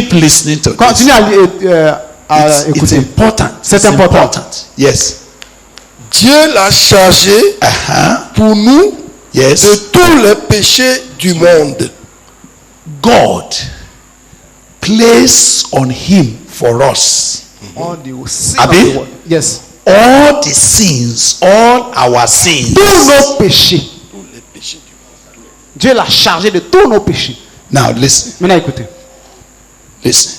Keep listening to Continue à it's écouter. important. C'est It's important. Yes. Dieu l'a chargé pour nous Yes. de tous les péchés du monde. God placed on him for us All the sins Abi? of the world. Yes. all the sins, all our sins. Tous nos péchés. Dieu l'a chargé de tous nos péchés. Now listen, Maintenant écoutez. listen.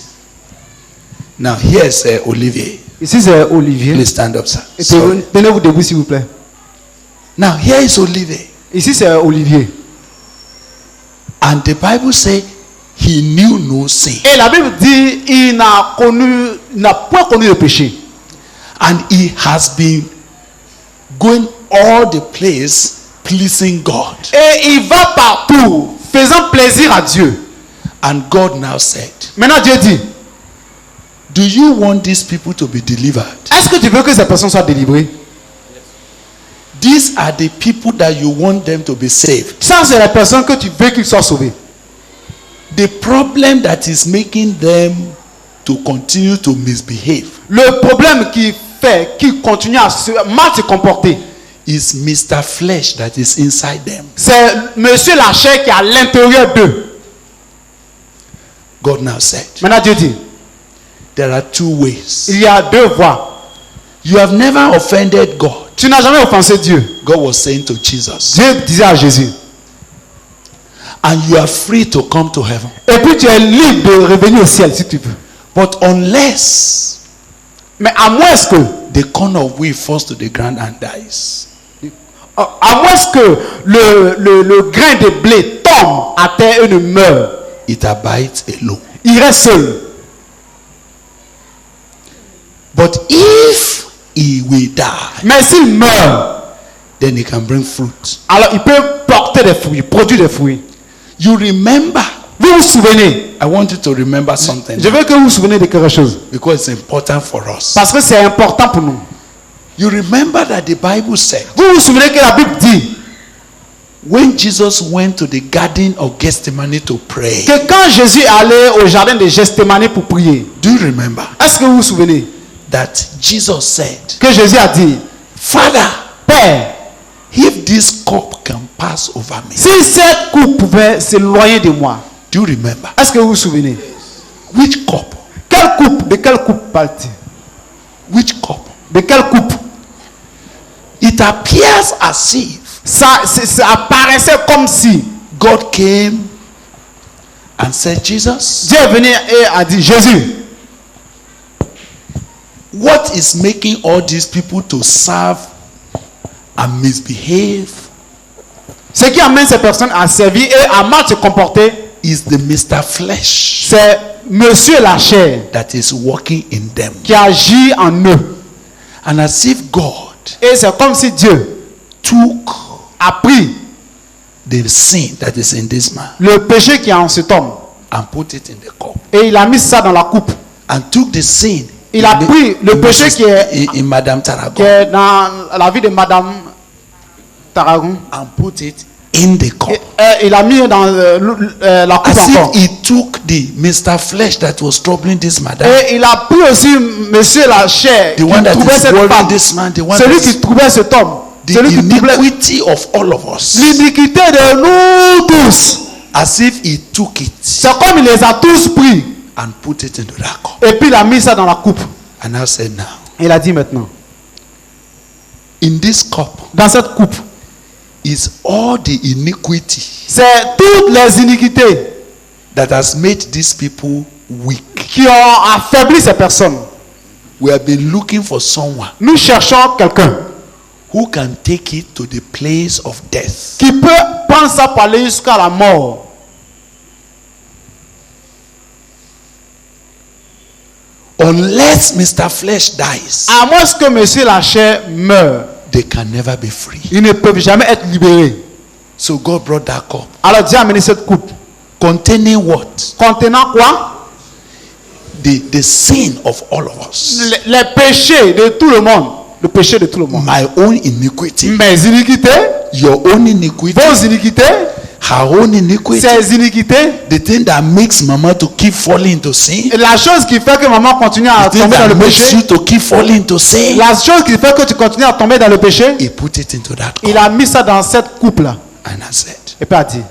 Now here's Olivier. Ici c'est Olivier. Please stand up, sir. Et Sorry. tenez-vous debout s'il vous plaît. Now here is Olivier. Ici c'est Olivier. And the Bible says he knew no sin. Et la Bible dit il n'a point connu le péché. And he has been going all the place pleasing God. Et il va partout faisant plaisir à Dieu. And God now said, Maintenant Dieu dit, do you want these people to be delivered? est-ce que tu veux que ces personnes soient délivrées? These are the people that you want them to be saved. Ça c'est les personnes que tu veux qu'ils soient sauvés. The problem that is making them to continue to misbehave Le problème qui fait qu'ils continuent à mal se comporter, is Mr. Flesh that is inside them. c'est Monsieur la chair qui est à l'intérieur d'eux. God now said, Maintenant Dieu dit, there are two ways. il y a deux voies. You have never offended God. Tu n'as jamais offensé Dieu. God was saying to Jesus, Dieu disait à Jésus. and you are free to come to heaven. Et puis tu es libre de revenir au ciel si tu veux. But unless Mais à moins que, the corn of wheat falls to the ground and dies, à moins que le grain de blé tombe à terre et ne meurt, it abides alone. il reste seul. But if he will die, Mais s'il meurt, then he can bring fruit. alors il peut porter des fruits, produire des fruits. You remember, Vous vous souvenez? I want you to remember something Je veux que vous vous souvenez de quelque chose. because it's important for us. Parce que c'est important pour nous. You remember that the Bible said Vous vous souvenez que la Bible dit when Jesus went to the garden of Gethsemane to pray, que quand Jésus allait au jardin de Gethsemane pour prier, do you remember est-ce que vous vous souvenez that Jesus said, que Jésus a dit, Father, Père, if this cup can pass over me, si cette coupe pouvait s'éloigner de moi, do you remember? est-ce que vous vous souvenez? Which cup? Quelle coupe? De quelle coupe parle-t-il? Which cup? De quelle coupe? It appears as if Ça apparaissait comme si God came and said, Jesus, Dieu est venu et a dit, Jésus, what is making all these people to serve and misbehave ce qui amène ces personnes à servir et à mal se comporter, is the Mr. Flesh c'est Monsieur la chair that is working in them. qui agit en eux. And as if God Et c'est comme si Dieu took a pris the sin that is in this man le péché qui est en cet homme and put it in the cup, et il a mis ça dans la coupe. and took the sin Il a in pris le in péché Mrs. qui est, in Madame qui Tarragon est dans la vie de Madame Tarragon. and put it in the cup. Et il a mis dans la coupe As encore. if he took the Mr. Flesh that was troubling this madam, Et il a pris aussi Monsieur la chair the one qui that trouvait is cette worrying femme, this man, the one celui that qui is trouvait cet homme, the celui qui troublait iniquity of all of us. l'iniquité de nous tous. As if he took it C'est comme il les a tous pris and put it into that cup. et puis il a mis ça dans la coupe. And I said, now, Il a dit maintenant, in this cup dans cette coupe, is all the iniquity c'est toutes les iniquités that has made these people weak. qui ont affaibli ces personnes. We have been looking for someone Nous cherchons quelqu'un who can take it to the place of death. qui peut prendre ça pour aller jusqu'à la mort. Unless Mr. Flesh dies, À moins que Monsieur la chair meure, they can never be free. ils ne peuvent jamais être libérés. So God brought that cup Alors Dieu a amené cette coupe containing what? contenant quoi? The sin of all of us. Les péchés de tout le monde. Le péché de tout le monde. My own iniquity, Mes iniquités, your own iniquity, vos iniquités, her own iniquity, ses iniquités, the thing that makes mama to keep falling into sin, et la chose qui fait que maman continue à the thing tomber dans that le makes péché, you to keep falling into sin, la chose qui fait que tu continues à tomber dans le péché, he put it into that il cup a mis ça dans cette coupe-là. and I said, Et puis a dit,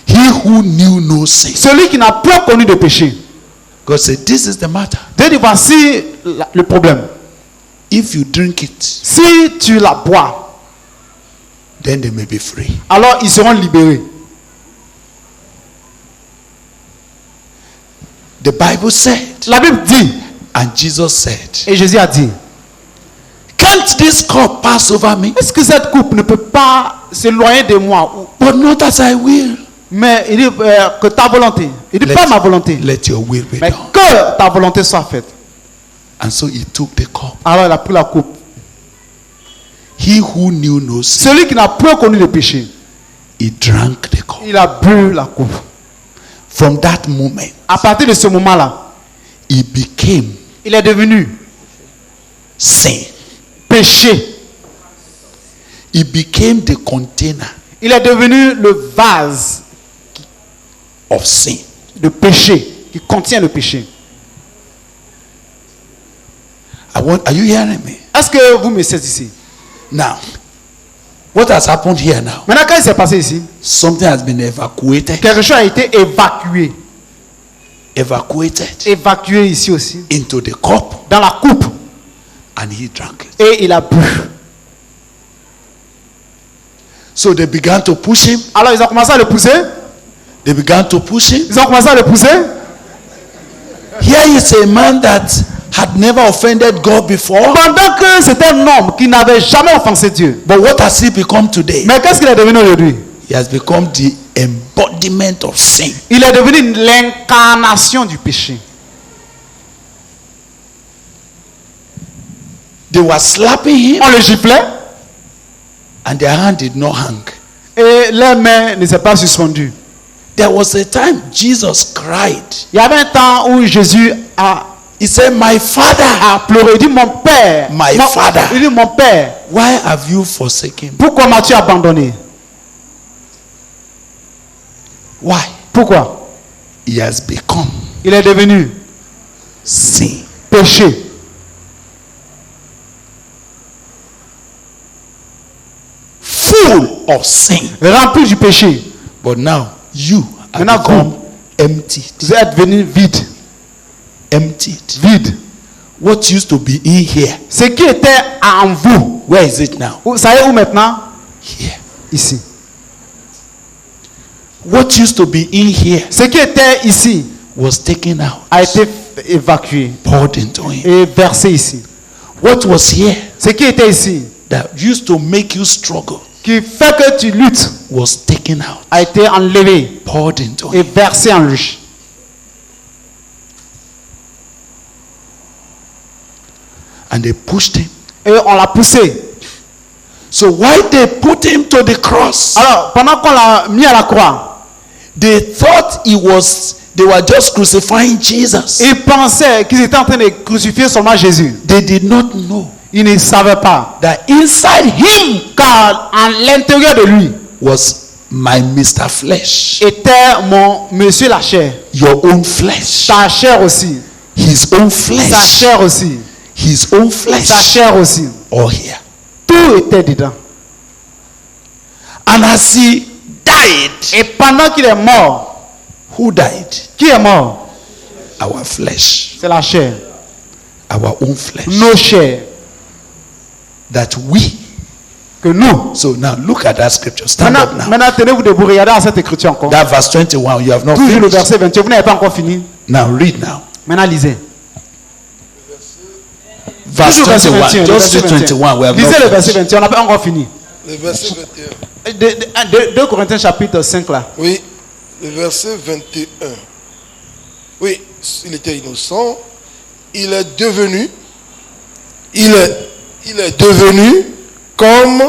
he who knew no sin, celui qui n'a point connu de péché, God said, this is the matter. Dieu dit, voici le problème. If you drink it, Si tu la bois, then they may be free. alors ils seront libérés. The Bible said, La Bible dit, and Jesus said, et Jésus a dit, can't this cup pass over me? est-ce que cette coupe ne peut pas s'éloigner de moi? But not as I will. Mais il dit que ta volonté. Il dit pas ma volonté. Let your will be Mais done. que ta volonté soit faite. And so he took the cup. Alors il a pris la coupe. He who knew no sin, Celui qui n'a point connu le péché, he drank the cup. il a bu la coupe. From that moment, À partir de ce moment-là, he became il est devenu sin. péché. He became the container Il est devenu le vase of sin. de péché, qui contient le péché. Are you hearing me? Est-ce que vous me saisissez? Now, what has happened here now? Maintenant, qu'est-ce qui s'est passé ici? Something has been evacuated. Quelque chose a été évacué. Evacuated Évacué ici aussi. into the cup, Dans la coupe. and he drank it. Et il a bu. So they began to push him. Alors ils ont commencé à le pousser. They began to push him. Ils ont commencé à le pousser. Here is a man that had never offended God before. Pendant que c'était un homme qui n'avait jamais offensé Dieu. But what has he become today? Mais qu'est-ce qu'il est devenu aujourd'hui? He has become the embodiment of sin. Il est devenu l'incarnation du péché. They were slapping him, On le giflait and their hand did not hang. et leurs mains ne s'est pas suspendues. There was a time Jesus cried. Il y avait un temps où Jésus He said, my father, a pleuré. Il dit mon père. My Non, father. Il dit mon père. why have you forsaken me? Pourquoi m'as-tu abandonné? Why? Pourquoi? He has become Il est devenu sin. péché. Full of sin. Rempli du péché. But now you have Maintenant, become emptied. Vous êtes devenu vide. Emptied. Vide. What used to be in here, Ce qui était en vous. where is it now? Vous savez où maintenant? Here. Ici. What used to be in here Ce qui était ici was taken out, a été évacué poured into him. et versé ici. What was here Ce qui était ici, that used to make you struggle qui fait que tu luttes, was taken out, a été enlevé poured into et him. versé en lui. And they pushed him. Et on l'a poussé. So while they put him to the cross, Alors, pendant qu'on l'a mis à la croix, they thought they were just crucifying Jesus. ils pensaient qu'ils étaient en train de crucifier seulement Jésus. They did not know Ils ne savaient pas. that inside him Car à l'intérieur de lui was my Mr. Flesh, était mon monsieur la chair. your own flesh, Sa chair aussi. his own Sa flesh, chair aussi. his own Sa flesh, chair aussi. all here. Tout était dedans. And as he died, Et pendant qu'il est mort, who died? qui est mort? Our flesh, C'est la chair. our own flesh. Nos chairs. That we. Que nous. So now look at that scripture. Stand up now. Maintenant tenez-vous debout. Regardez dans cette écriture encore. That verse 21, you have not Toujours le finished. verset 21. Vous n'avez pas encore fini. Now read now. Maintenant lisez. Verse Toujours le verset 21. 21. Just read 21. We have Lisez le not verset finished. 21. On n'a pas encore fini. Le verset 21. 2 Corinthiens chapitre 5 là. Oui, le verset 21. Oui, il était innocent. Il est devenu comme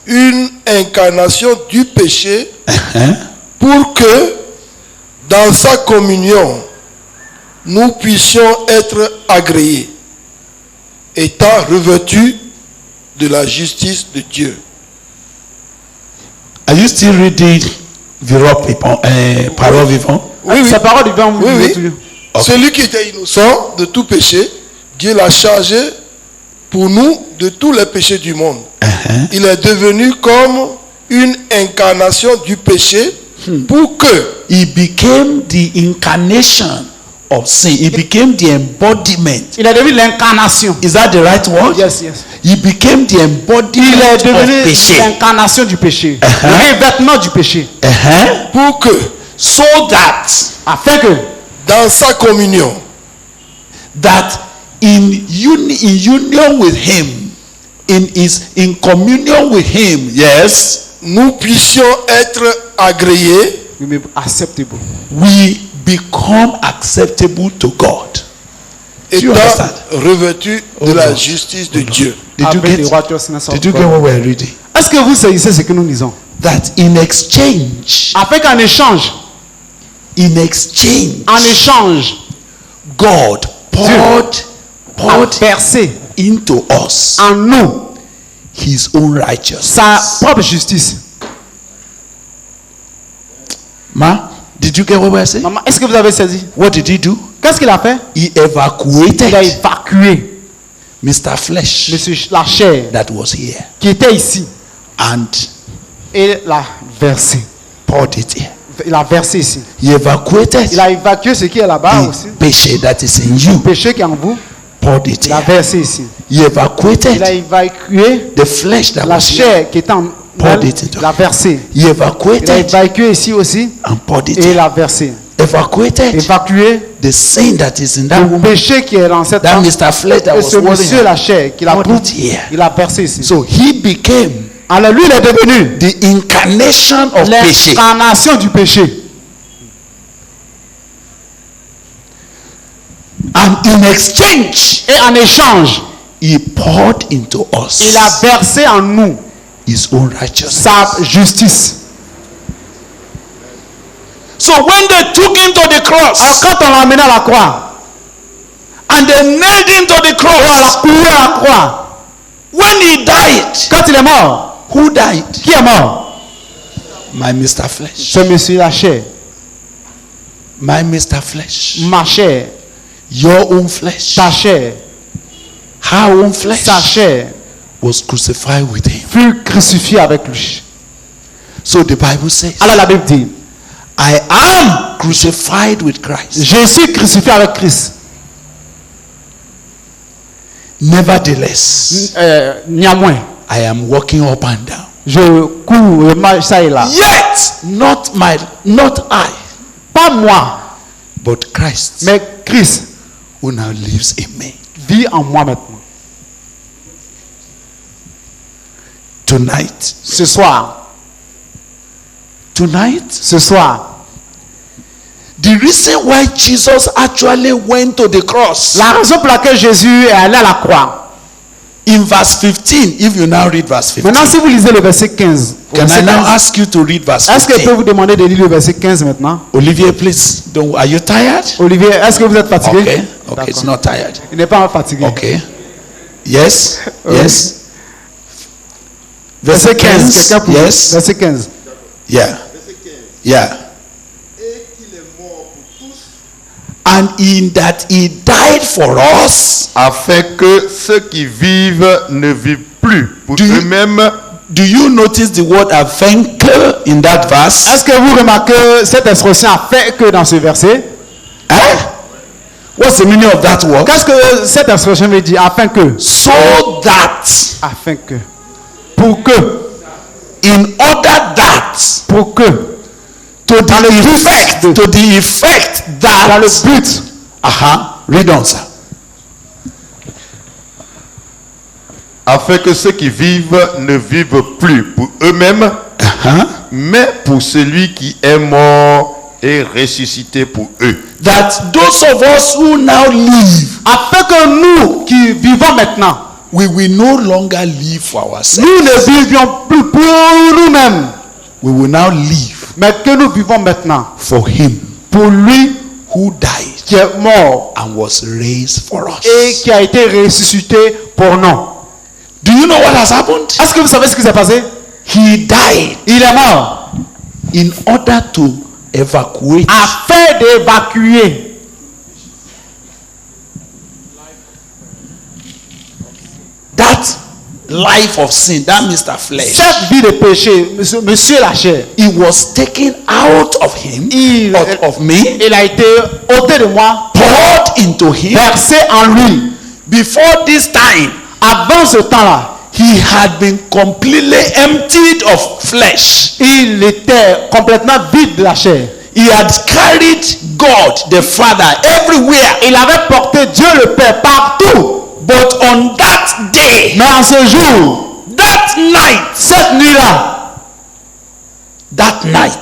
une incarnation du péché pour que dans sa communion nous puissions être agréés, étant revêtus de la justice de Dieu. Are you still reading Parole vivant? Oui, oui. Sa parole du vent, Oui, oui. toujours. Ok. Celui qui était innocent de tout péché, Dieu l'a chargé pour nous de tous les péchés du monde. Il est devenu comme une incarnation du péché pour que He became the incarnation of sin. He became the embodiment. Il est devenu l'incarnation. Is that the right word? Yes, yes. He became the Il est embodiment of devenu péché. l'incarnation du péché. Le revêtement du péché. pour que So that Afin que dans sa communion, in union with him, in communion with him, yes, nous puissions être agréés we may be acceptable. we become acceptable to God. you étant understand? revêtus de Oh la Lord. justice de Dieu. Did you Avec get? the righteousness of Did you God. get what we're reading? Est-ce que vous saisissez ce que nous lisons? That in exchange, Afin qu'en échange, God poured versé into us en nous his own righteousness. sa propre justice. Ma, did you get what we're saying? Maman, est-ce que vous avez saisi? What did he do? Qu'est-ce qu'il a fait? He Il a evacuated évacué Mr. Flesh la chair that was here qui était ici and et l'a versé. poured it here. Il a versé ici. He evacuated Il a évacué ce qui est là-bas aussi. the péché that is in you, Le péché qui est en vous, poured it il a here. versé ici. He Il a evacuated évacué the flesh that la was here. chair qui est en Poured elle, it into- il a versé. He Il a evacuated évacué ici aussi and poured it et il here. a versé. Evacuated Évacué the sin that is in that le woman. péché qui est dans cette That femme. Mr. Flesh that Et was ce monsieur, worrying. la chair, qu'il a Poured pris, it here. il a versé ici. So he became Alors lui, il est devenu the incarnation of péché. l'incarnation du péché. And in exchange, Et en échange, he poured into il a us versé en nous his own righteousness. sa justice. So when they took him to the Alors cross quand on l'a amené à la croix, and they nailed him to the et on l'a cross, cloué à la croix, when he died, quand il est mort, who died? qui est mort? My Mr. Flesh. Ce monsieur, la chair, My Mr. Flesh. ma chair, Your own flesh. ta chair, Her own flesh sa chair was crucified with him. fut crucifiée avec lui. So the Bible says, Alors la Bible dit, I am crucified with Christ. je suis crucifié avec Christ. Nevertheless, Néanmoins, I am walking up and down. je cours, je marche ça et là. Yet, not I, Pas moi, but Christ mais Christ who now lives in me. vit en moi maintenant. Tonight, Ce soir, the reason why Jesus actually went to the cross, la raison pour laquelle Jésus est allé à la croix. in verse 15, if you now read verse 15, Maintenant, si vous lisez le verset 15, can I verset now 15, ask you to read verse est-ce que je peux 15? vous demander de lire le verset 15 maintenant? Olivier, please, are you tired? Olivier, est-ce que vous êtes fatigué? Okay, it's D'accord. not tired. Il n'est pas fatigué. Okay. Yes, yes. Verset 15, 15, quelqu'un pour yes. verset 15. Yeah. Yeah. And in that he died for us, afin que ceux qui vivent ne vivent plus pour Do you- eux-mêmes, do you notice the word avenge in that verse? Est-ce que vous remarquez cette expression fait que dans ce verset? Eh? What's the meaning of that word? Qu'est-ce que cette expression veut dire? Afin que. So that, Afin que. Pour que. in order that, Pour que. to the effect de- that, Dans le but. read on, sir. afin que ceux qui vivent ne vivent plus pour eux-mêmes, mais pour celui qui est mort et ressuscité pour eux. That those of us who now live, Afin que nous qui vivons maintenant, we will no longer live for ourselves. nous ne vivions plus pour nous-mêmes, We will now live mais que nous vivons maintenant for him pour lui who died qui est mort and was raised for us. et qui a été ressuscité pour nous. Do you know what has happened? Est-ce que vous savez ce qui s'est passé? He died Il est mort in order to evacuate afin d'évacuer that life of sin, that Mr. Flesh. cette vie de péché, monsieur la chair. It was taken out of him, out of me, Il a été ôté de moi, poured into him. versé en lui. Before this time, Avant ce temps-là, he had been completely emptied of flesh. il était complètement vide de la chair. He had carried God the Father everywhere. Il avait porté Dieu le Père partout. But on that day, Mais en ce jour, that night, cette nuit-là,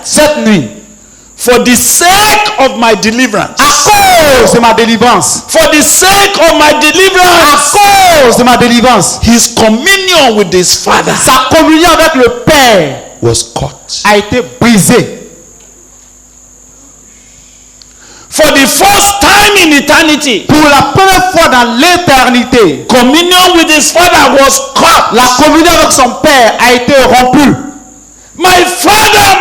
cette nuit, for the sake of my deliverance, à cause de ma délivrance, for the sake of my à deliverance, cause de ma délivrance, his communion with his Father sa communion avec le Père was cut. a été brisée. For the first time in eternity, Pour la première fois dans l'éternité, communion with his Father was cut. la communion avec son Père a été rompue. My Father,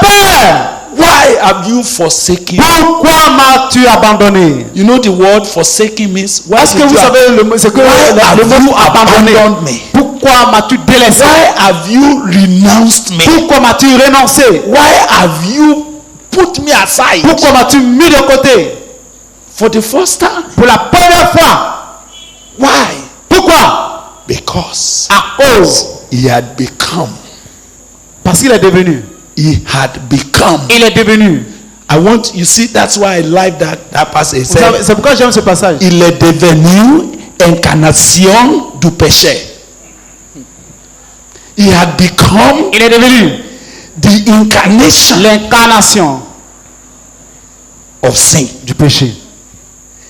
Père, why have you forsaken me? pourquoi m'as-tu abandonné? You know the word forsaken means, why Est-ce que did vous you savez ce que why le have mot you abandonné? abandoned me? Pourquoi m'as-tu délaissé? Why have you renounced me? Pourquoi m'as-tu renoncé? Why have you put me aside? Pourquoi m'as-tu mis de côté? For the first time. Pour la première fois. Why? Pourquoi? Because À cause. he had become. Parce qu'il est devenu. He had become. Il est devenu. I want, you see, that's why I like that passage. It Vous savez, said, c'est pourquoi j'aime ce passage. il est devenu incarnation du péché. He had become Il est devenu the incarnation l'incarnation of sin. du péché.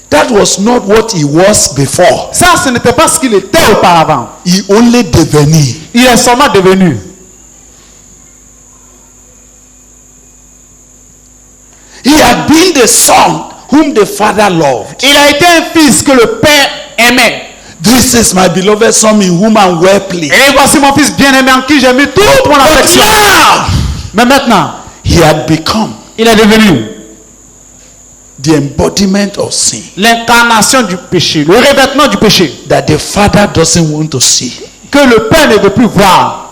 That was not what he was before. Ça, ce n'était pas ce qu'il était auparavant. He only devenu. Il est seulement devenu. He had been the son whom the Father loved. Il a été un fils que le Père aimait. This is my beloved son in whom I'm well pleased. Et voici mon fils bien-aimé en qui j'ai mis toute mon But affection. now, Mais maintenant, he had become il est devenu the embodiment of sin l'incarnation du péché, le revêtement du péché that the Father doesn't want to see. que le Père ne veut plus voir.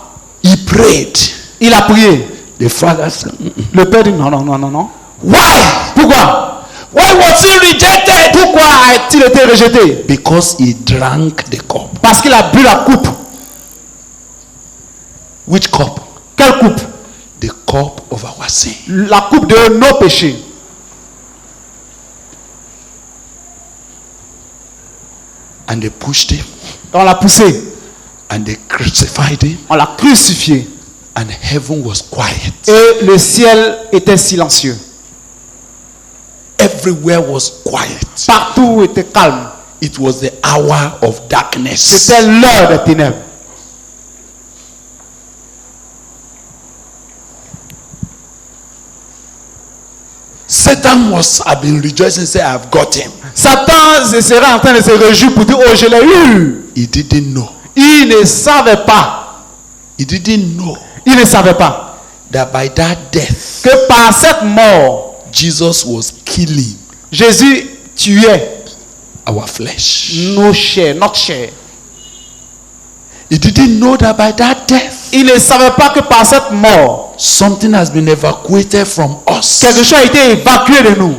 He prayed. Il a prié. The Father said, Le Père dit non, non, non, non, non. why? Pourquoi? Why was he rejected? Pourquoi a-t-il été rejeté? Because he drank the cup. Parce qu'il a bu la coupe. Which cup? Quelle coupe? The cup of our sin. La coupe de nos péchés. And they pushed him On l'a poussé. and they crucified him, On l'a crucifié. and heaven was quiet. Et le ciel était silencieux. Everywhere was quiet. Partout était calme. It was the hour of darkness. C'était l'heure des ténèbres. Satan must have been rejoicing, say, I've got him. Satan serait en train de se réjouir pour dire, oh, je l'ai eu. He didn't know. Il ne savait pas. He didn't know Il ne savait pas that by that death, que par cette mort, Jesus was killing Jésus tuait our flesh. nos chairs, notre chair. He didn't know that by that death, Il ne savait pas que par cette mort, something has been evacuated from us, quelque chose a été évacué de nous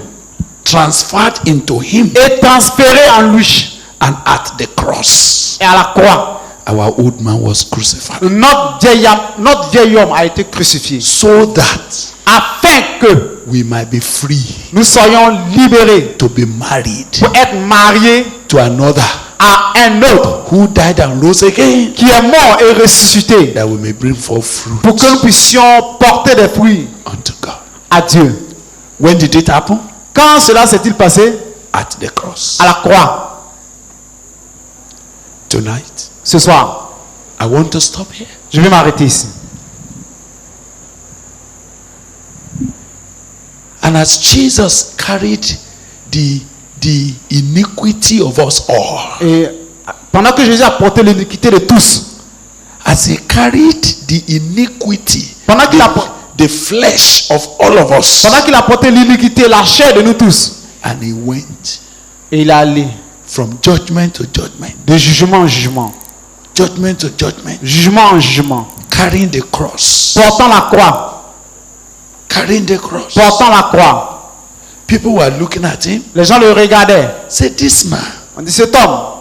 transferred into him, et transféré en lui. and at the cross, Et à la croix, our old man was crucified. notre vieil homme a été crucifié. So that Afin que we might be free nous soyons libérés to be married pour être mariés to another à un autre who died and rose again, qui est mort et ressuscité, that we may bring forth fruit pour que nous puissions porter des fruits unto God. à Dieu. When did it happen? Quand cela s'est-il passé? At the cross. À la croix. Tonight, Ce soir, I want to stop here. je vais m'arrêter ici. And as Jesus carried the iniquity of us all, Et Pendant que Jésus a porté l'iniquité de tous. As he carried the iniquity, Pendant qu'il a, the flesh of all of us, pendant qu'il a porté l'iniquité, la chair de nous tous. and he went Et il est allé from judgment to judgment, de jugement en jugement. judgment to judgment, Jugement en jugement. carrying the cross, Portant la croix. carrying the cross. Portant la croix. People were looking at him, Les gens le regardaient. say, this man, On dit cet homme,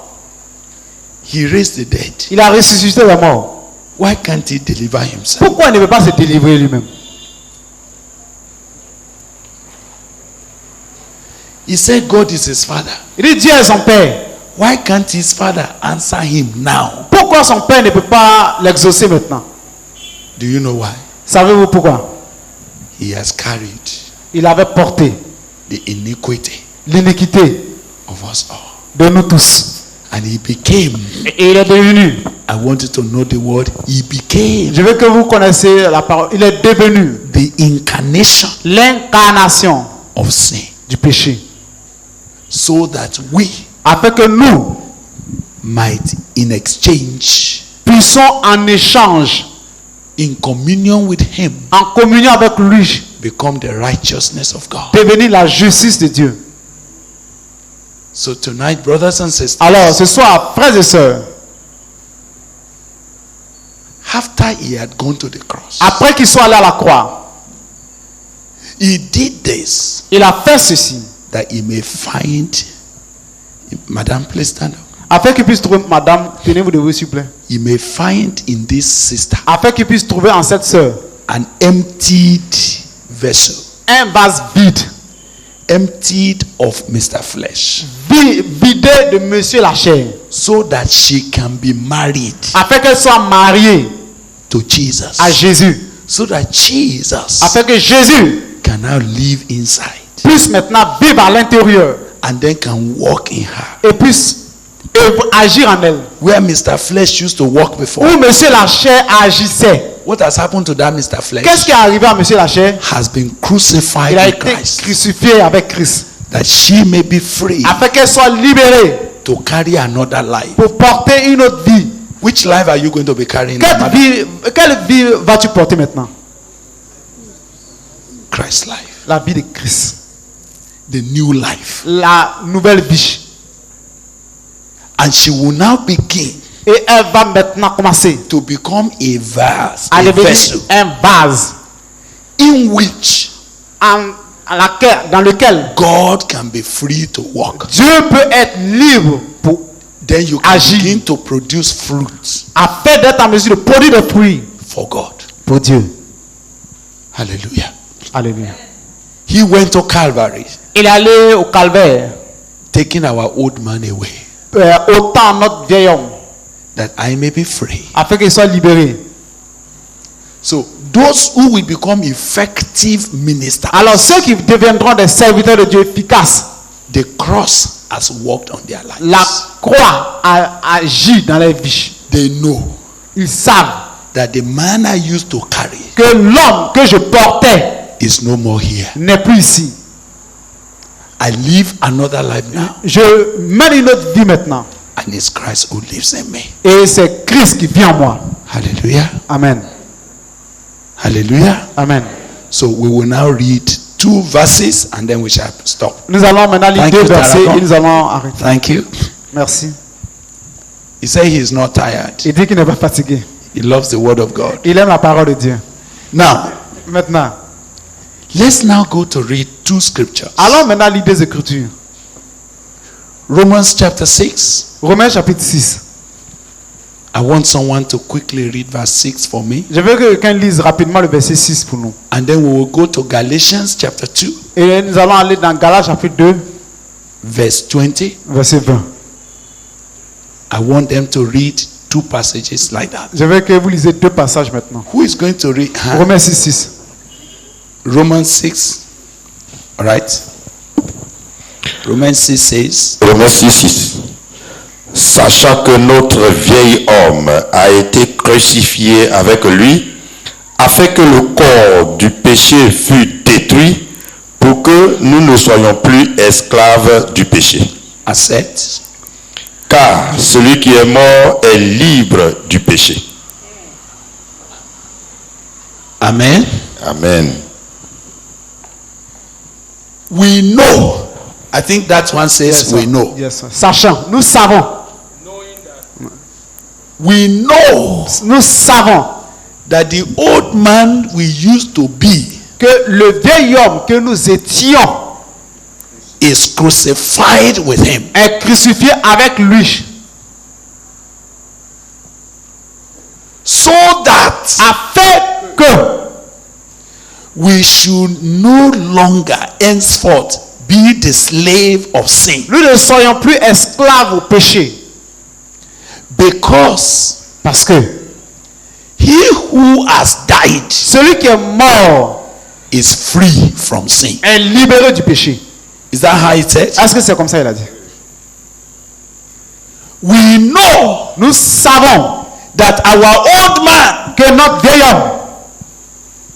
he raised the dead. il a ressuscité les morts. Why can't he deliver himself? Pourquoi il ne veut pas se délivrer lui-même? He said God is his father. Il dit Dieu est son père. Why can't his father answer him now? Pourquoi son père ne peut pas l'exaucer maintenant? Do you know why? Savez-vous pourquoi? He has carried Il avait porté the iniquity l'iniquité of us all. de nous tous. And he became, Et il est devenu. I want you to know the word, he became Je veux que vous connaissiez la parole. Il est devenu the incarnation l'incarnation of sin, du péché. so that we Afin que nous might in exchange, puissions en échange, in communion with him, en communion avec lui, become the righteousness of God. devenir la justice de Dieu. So tonight, brothers and sisters, Alors, ce soir, frères et sœurs, after he had gone to the cross, après qu'il soit allé à la croix, he did this il a fait ceci. that he may find, Madam, please stand up. Afin qu'il puisse trouver, madame, tenez-vous debout s'il vous plaît. He may find in this sister Afin qu'il puisse trouver en cette sœur an emptied vessel, un vase vide, emptied of Mr. Flesh, vidé de monsieur la chair, so that she can be married afin qu'elle soit mariée to Jesus, à Jésus, so that Jesus afin que Jésus can now live inside puisse maintenant vivre à l'intérieur and then can walk in her. et puisse agir en elle. Where Mr. Flesh used to walk before, Où monsieur la chair agissait. what has happened to that Mr. Flesh Qu'est-ce qui est arrivé à monsieur la chair? has been crucified Il a with été Christ, crucifié avec Christ, that she may be free afin qu'elle soit libérée to carry another life. pour porter une autre vie. Which life are you going to be carrying? Quelle vie vas-tu porter maintenant? Christ's life, La vie de Christ. the new life. La nouvelle vie. And she will now begin Et elle va maintenant commencer to become a vase, à a devenir vessel un vase in which dans lequel God can be free to walk. Dieu peut être libre pour, Then you can Agir. begin to produce fruits afin d'être en mesure de produire des fruits for God. pour Dieu. Hallelujah. Alléluia. He went to Calvary, Il est allé au calvaire, taking our old man away, autant notre vieil homme, that I may be free. afin qu'il soit libéré. So those who will become effective ministers, Alors ceux qui deviendront des serviteurs de Dieu efficaces, the cross has worked on their lives. la croix a agi dans leur vie. They know Ils savent that the man I used to carry que l'homme que je portais is no more here. n'est plus ici. I live another life now, Je mène une autre vie maintenant. and it's Christ who lives in me. Et c'est Christ qui vit en moi. Hallelujah. Amen. Hallelujah. Amen. So we will now read 2 verses and then we shall stop. Nous allons maintenant lire Thank 2 you, versets Taragon. et nous allons arrêter. Thank you. Merci. He said he is not tired. Il dit qu'il n'est pas fatigué. He loves the word of God. Il aime la parole de Dieu. Now, Maintenant, let's now go to read 2 scriptures. allons maintenant lire 2 Écritures. Romans chapter 6. Romains chapitre 6. I want someone to quickly read verse 6 for me. Je veux que quelqu'un lise rapidement le verset 6 pour nous. And then we will go to Galatians chapter 2, Et nous allons aller dans Galates chapitre 2, verse 20. verset 20. I want them to read 2 passages like that. Je veux que vous lisez 2 passages maintenant. Who is going to read? Huh? Romains 6, 6. Romans 6. All right. Romans 6 says, Romains 6, 6. Sachant que notre vieil homme a été crucifié avec lui, afin que le corps du péché fût détruit, pour que nous ne soyons plus esclaves du péché. accept. car celui qui est mort est libre du péché. Amen. Amen. We know. I think that one says we know. Yes, sir. Sachant, nous savons, We know nous savons that the old man we used to be que le vieil homme que nous étions is crucified with him. est crucifié avec lui, So that afin que we should no longer henceforth be the slave of sin. nous ne soyons plus esclaves au péché. Because Parce que he who has died celui qui est mort is free from sin. est libéré du péché. Is that how it said? Est-ce que c'est comme ça il a dit? We know Nous savons that our old man que notre vieil homme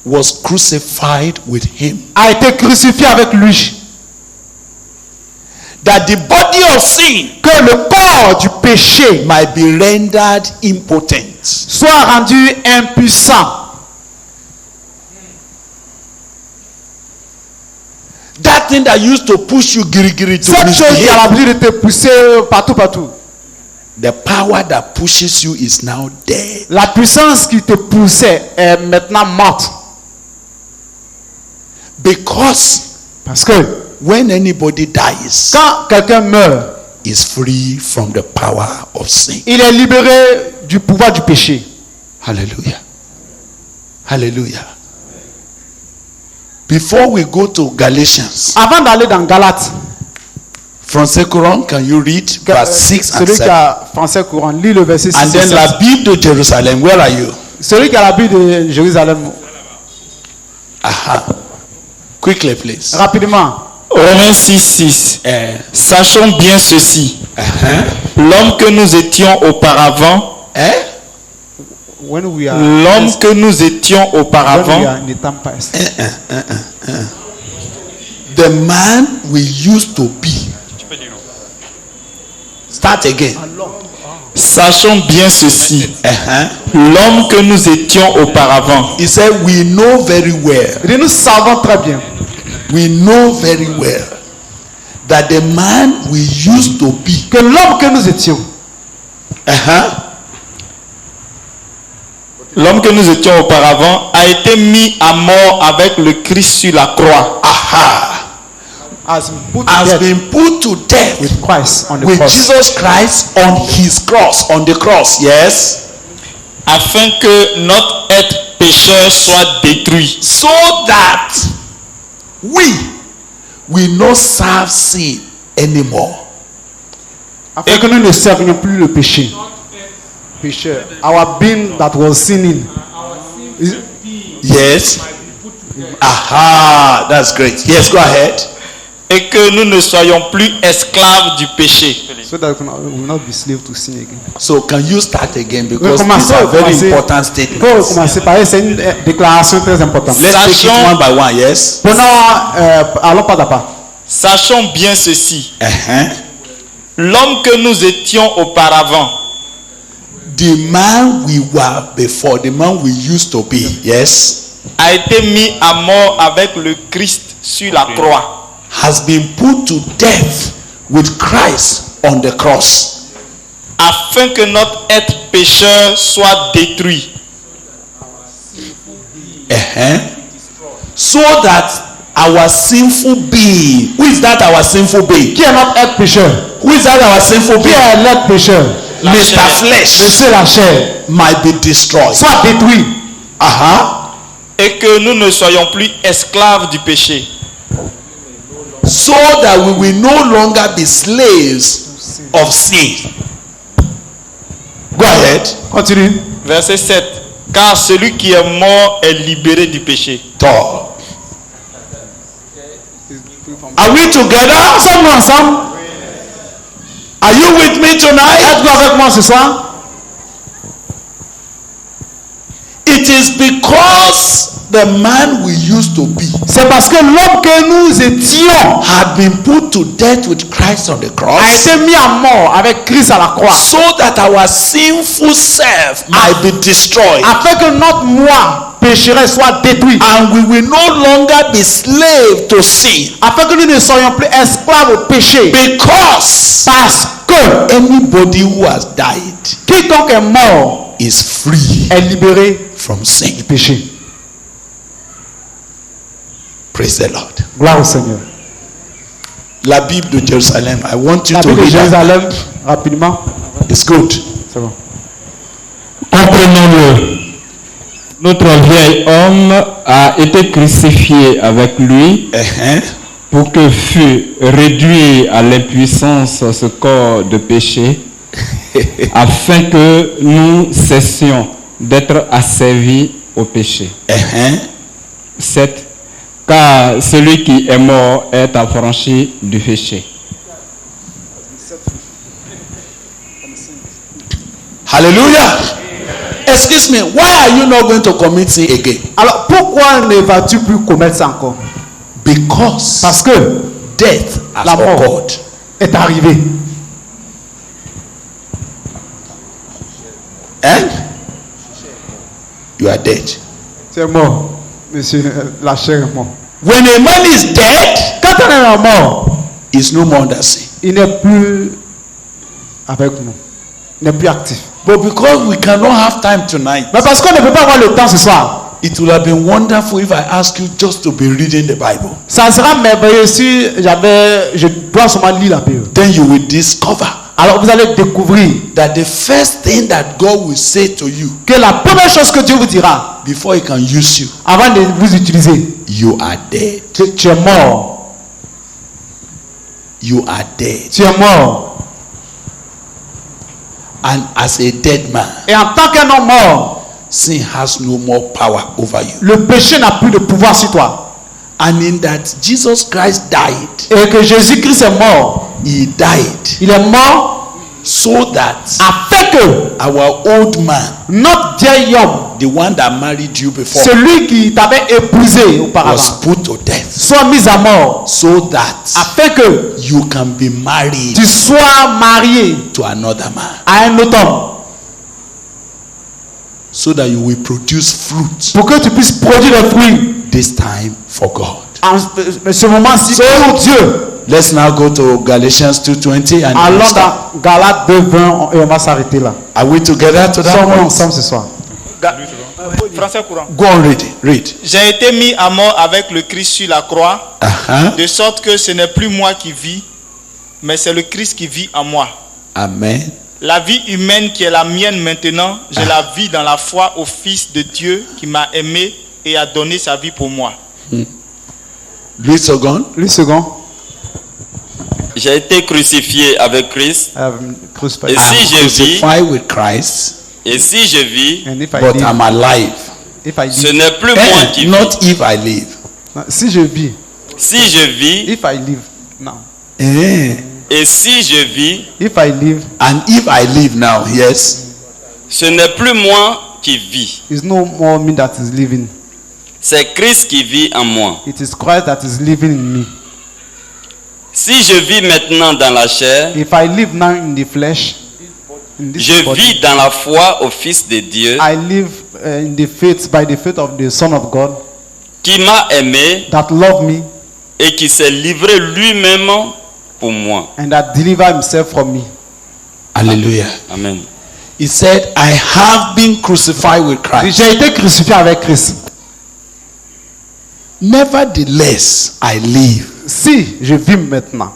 was crucified with him. a été crucifié avec lui. That the body of sin Que le corps du péché might be rendered impotent. soit rendu impuissant. That thing that used to push you girigiri to Cette chose qui a misbehave, l'habitude de te pousser partout. the power that pushes you is now dead. La puissance qui te poussait est maintenant morte. Because Parce que when anybody dies, quand quelqu'un meurt, is free from the power of sin. il est libéré du pouvoir du péché. Hallelujah. Hallelujah. Before we go to Galatians, Avant d'aller dans Galates, from Securon, can you read verse 6 and celui qui 7? a français courant, lit le verset 6 And et then 7. la Bible de Jerusalem, where are you? Celui qui a la Bible de Jérusalem, Aha. Quickly, please. rapidement. Romains 6:6. Sachons bien ceci. L'homme que nous étions auparavant, When we are, l'homme que nous étions when we auparavant, are in the time past. The man we used to be. Start again. sachons bien ceci. L'homme que nous étions auparavant, He said, we know very well. Il dit, nous savons très bien We know very well that the man we used to be. que l'homme que nous étions, l'homme que nous étions auparavant a été mis à mort avec le Christ sur la croix. has been put to Has death been put to death with Christ on the with cross. Jesus Christ on his cross, on the cross, yes, Afin que notre être pécheur soit détruit. so that we no serve sin anymore. Afin que nous ne servions plus le péché. Pécheur. Our being that was sinning. Yes. Aha, that's great. Yes, go ahead. Et que nous ne soyons plus esclaves du péché. So that we will not be slave to sin again. So can you start again, because Commencer, these are very commencer. important Il statements. faut commencer par c'est une déclaration très importante. Let's take it Sachons- one by one, yes. Allons pas à pas. Sachons bien ceci. Uh-huh. L'homme que nous étions auparavant The man we were before, the man we used to be, yes, a été mis à mort avec le Christ sur la croix. has been put to death with Christ on the cross, Afin que notre être pécheur soit détruit. so that our sinful being, who is that our sinful being? Qui est notre être pécheur? Who is that our sinful Qui being? est l'être pécheur? La Mr. chair. Flesh Monsieur la chair. might be destroyed. Soit détruit. Et que nous ne soyons plus esclaves du péché. So that we will no longer be slaves of sin. Go ahead. Continue. Verset 7. Car celui qui est mort est libéré du péché. Talk. Are we together? Sommes-nous ensemble? Are you with me tonight? Êtes-vous avec moi ce soir? It is because the man we used to be C'est parce que l'homme que nous étions had been put to death with Christ on the a cross, été mis à mort avec Christ à la croix. so that our sinful self might be destroyed, Afin que notre moi pécheresse soit détruit. and we will no longer be slave to sin, Afin que nous ne soyons plus esclaves au péché. because Parce que anybody who has died quiconque est mort is free est libéré from du sin. péché. Praise the Lord. Gloire au Seigneur. La Bible de Jérusalem, I want you La to Bible de read that. Jérusalem, rapidement. It's good. C'est bon. Comprenons-le. Notre vieil homme a été crucifié avec lui pour que fût réduit à l'impuissance ce corps de péché, afin que nous cessions d'être asservis au péché. 7. Car celui qui est mort est affranchi du péché. Hallelujah. Excuse me, why are you not going to commit sin again? Alors pourquoi ne vas-tu plus commettre ça encore? Because Parce que death has la mort occurred. est arrivée. You are dead. Tu es mort, monsieur. La chair est morte. When a man is dead, Quand on est mort, he's no more under sin. il n'est plus avec nous. Il n'est plus actif. But because we cannot have time tonight, Mais parce qu'on ne peut pas avoir le temps ce soir, it would have been wonderful if I ask you just to be reading the Bible. ça sera merveilleux si je dois seulement lire la Bible. Then you will discover Alors vous allez découvrir that the first thing that God will say to you que la première chose que Dieu vous dira before He can use you, avant de vous utiliser, you are dead. tu es mort. You are dead. Tu es mort. And as a dead man, Et en tant qu'un homme mort, sin has no more power over you. le péché n'a plus de pouvoir sur toi. And in that Jesus Christ died, Et que Jésus-Christ est mort. He died Il est mort so that afin que our old man, notre vieil homme, the one that married you before, celui qui t'avait épousé was auparavant, put to death, soit mis à mort. so that Afin que you can be married tu sois marié to another man, à un autre homme. so that you will produce fruit, Pour que tu puisses produire des fruits. this time for God. En ce moment-ci, pour Dieu. Let's now go to Galatians 2:20 and Allons start. dans Galates 2:20 et on va s'arrêter là. Are we together to that Sommes point? ensemble ce soir. Français courant. Go on, read. J'ai été mis à mort avec le Christ sur la croix, Uh-huh. de sorte que ce n'est plus moi qui vis, mais c'est le Christ qui vit en moi. Amen. La vie humaine qui est la mienne maintenant, je la vis dans la foi au Fils de Dieu qui m'a aimé et a donné sa vie pour moi. Read second. Le second. J'ai été crucifié avec Christ. Crucified. Et si je vis, Crucified with Christ, et si je vis, And if I but live, I'm alive. if I ce live, n'est plus moi qui vis. Not if I live. si je vis, Si je vis, if I live now, et si je vis, if I live, And if I live now, yes, ce n'est plus moi qui vis. it's no more me that is living. C'est Christ qui vit en moi. It is Christ that is living in me. Si je vis maintenant dans la chair, If I live now in the flesh, in this je body, vis dans la foi au Fils de Dieu I live in the faith, by the faith of the Son of God qui m'a aimé that loved me et qui s'est livré lui-même pour moi. and that delivered himself from me. hallelujah. Amen. He said, I have been crucified with Christ. J'ai été crucifié avec Christ. Nevertheless, I live, Si je vis maintenant,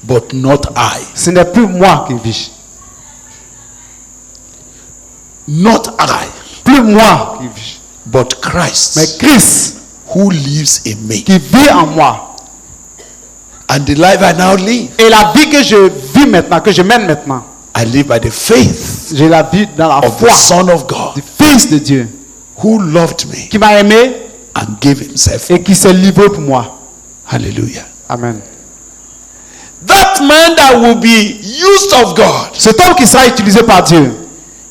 but not I. ce n'est plus moi qui vis. Not I, Plus moi qui vis. but Mais Christ Christ who lives in me. qui vit en moi. And the life I now live, Et la vie que je vis maintenant, que je mène maintenant, I live by the faith je la vis dans la of the foi Son of God du Fils de Dieu who loved me qui m'a aimé and gave himself. et qui s'est livré pour moi. Hallelujah. Amen. That man that will be used of God Cet homme qui sera utilisé par Dieu,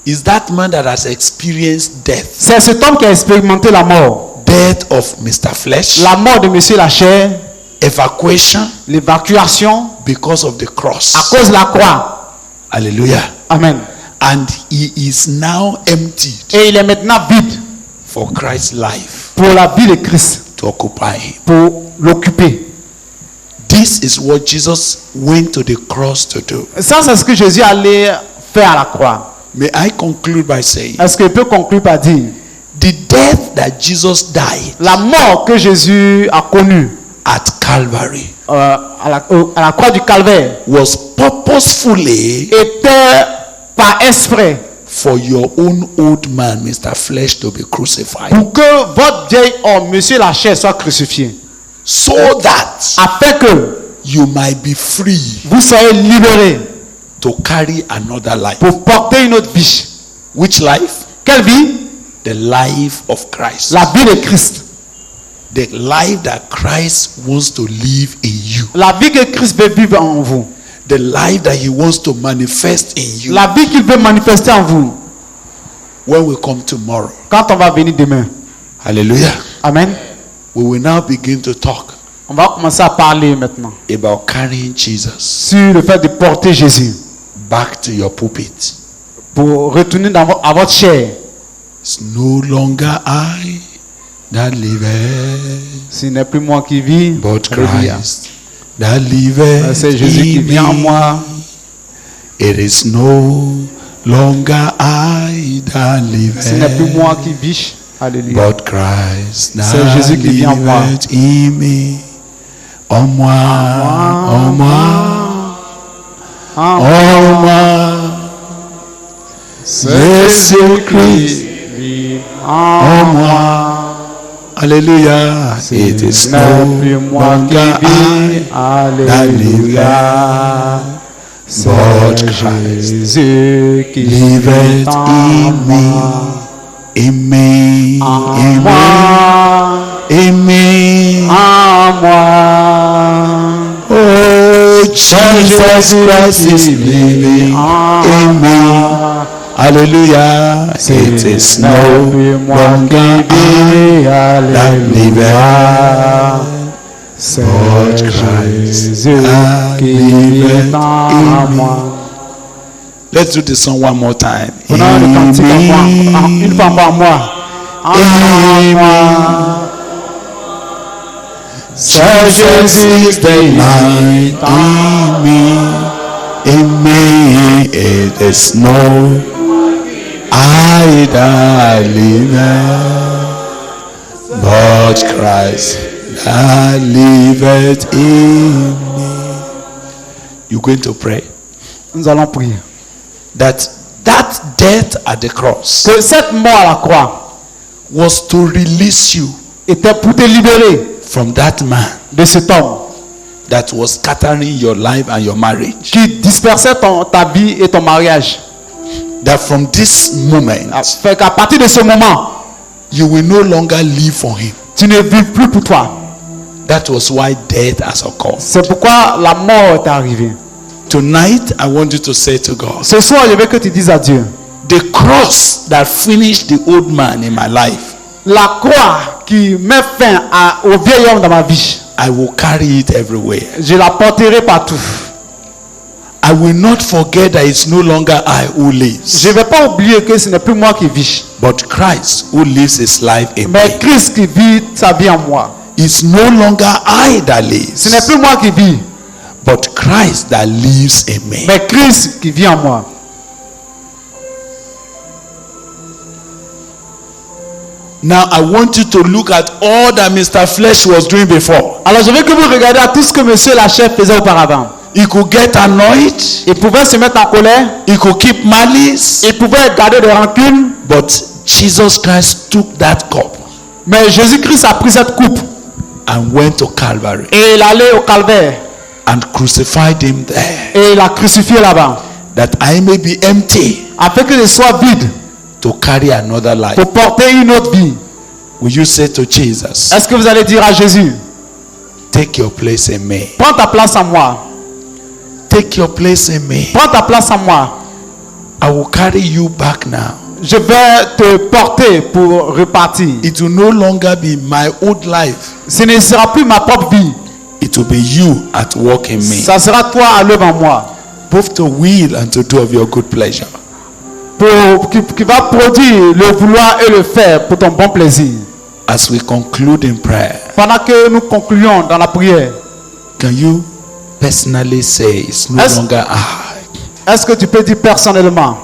is that man that has experienced death. C'est cet homme qui a expérimenté la mort. Death of Mr. Flesh, La mort de Monsieur la chair, evacuation l'évacuation because of the à cross. cause de la croix. Hallelujah. Amen. And he is now emptied Et il est maintenant vide for Christ's life pour la vie de Christ, to occupy him. pour l'occuper. This is what Jesus went to the cross to do. Ça, c'est ce que Jésus allait faire à la croix. May I conclude by saying, Est-ce qu'il peut conclure par dire, the death that Jesus died la mort que Jésus a connue at Calvary à la croix du Calvaire was purposefully était par esprit for your own old man, Mr. Flesh, to be crucified, pour que votre vieil homme, Monsieur la chair, soit crucifié, so that afin que you might be free vous soyez libérés to carry another life. pour porter une autre vie. Which life? Quelle vie? The life of Christ. La vie de Christ. The life that Christ wants to live in you. La vie que Christ veut vivre en vous. The life that he wants to manifest in you. La vie qu'il veut manifester en vous. When we come tomorrow. Quand on va venir demain. Hallelujah. Amen. We will now begin to talk On va commencer à parler maintenant about carrying Jesus sur le fait de porter Jésus back to your pulpit. pour retourner à votre chair. It's no longer I that liveth, Ce n'est plus moi qui vis, but Alléluia. Christ that liveth C'est Jésus qui in vit en me. moi. It is no longer I that Ce n'est plus liveth, moi qui vis. Alléluia. but Christ C'est that Jésus qui vit en moi. liveth in me. En moi, en moi, En en moi, Jésus-Christ vit en moi. Alléluia. It is Ce n'est plus no moi qui longer vis. I Alléluia. C'est but Christ Jésus qui liveth vit en in me, moi. in me, En in moi. me, in me. En moi. Oh, Jesus Christ is living in me. Hallelujah. It is no longer I that liveth, C'est but Christ Jésus that qui vit liveth en in me. moi. Let's do the song one more time. Prenons le cantique encore, une fois par moi. En moi. So Jesus is the light in me, it is no I that liveth, but Christ that liveth in me. You're going to pray Nous allons prier. that death at the cross Que cette mort à la croix was to release you était pour te libérer from that man de cet homme that was scattering your life and your marriage. qui dispersait ta vie et ton mariage. That from this moment, Fait qu'à partir de ce moment, you will no longer live for him. tu ne vis plus pour toi. That was why death has occurred. C'est pourquoi la mort est arrivée. Tonight, I want you to say to God, Ce soir, je veux que tu dises à Dieu, the cross that finished the old man in my life, la croix qui met fin au vieil homme dans ma vie, I will carry it everywhere. je la porterai partout. I will not forget that it's no longer I who lives, Je ne vais pas oublier que ce n'est plus moi qui vis, but Christ who lives his life in mais me. Christ qui vit sa vie en moi. It's no longer I that Ce lives, n'est plus moi qui vis, but Christ that lives in me. mais Christ qui vit en moi. Now I want you to look at all that Mr. Flesh was doing before. Alors je veux que vous regardiez à tout ce que monsieur la chef faisait auparavant. He could get annoyed, Il pouvait se mettre en colère, he could keep malice, il pouvait garder des rancunes, but Jesus Christ took that cup mais Jésus-Christ a pris cette coupe and went to Calvary et il allait au calvaire and crucified him there, et il a crucifié là-bas that I may be empty afin que je sois vide to carry another life. pour porter une autre vie. Will you say to Jesus, Est-ce que vous allez dire à Jésus, take your place in me, prends ta place en moi, take your place in me, prends ta place en moi, I will carry you back now. Je vais te porter pour repartir. It will no longer be my old life. Ce ne sera plus ma propre vie. It will be you at work in me, Ça sera toi à l'œuvre en moi. both to will and to do of your good pleasure. Qui va produire le vouloir et le faire pour ton bon plaisir. As we conclude in prayer, Pendant que nous concluons dans la prière, can you personally say, it's no As- longer I, est-ce que tu peux dire personnellement,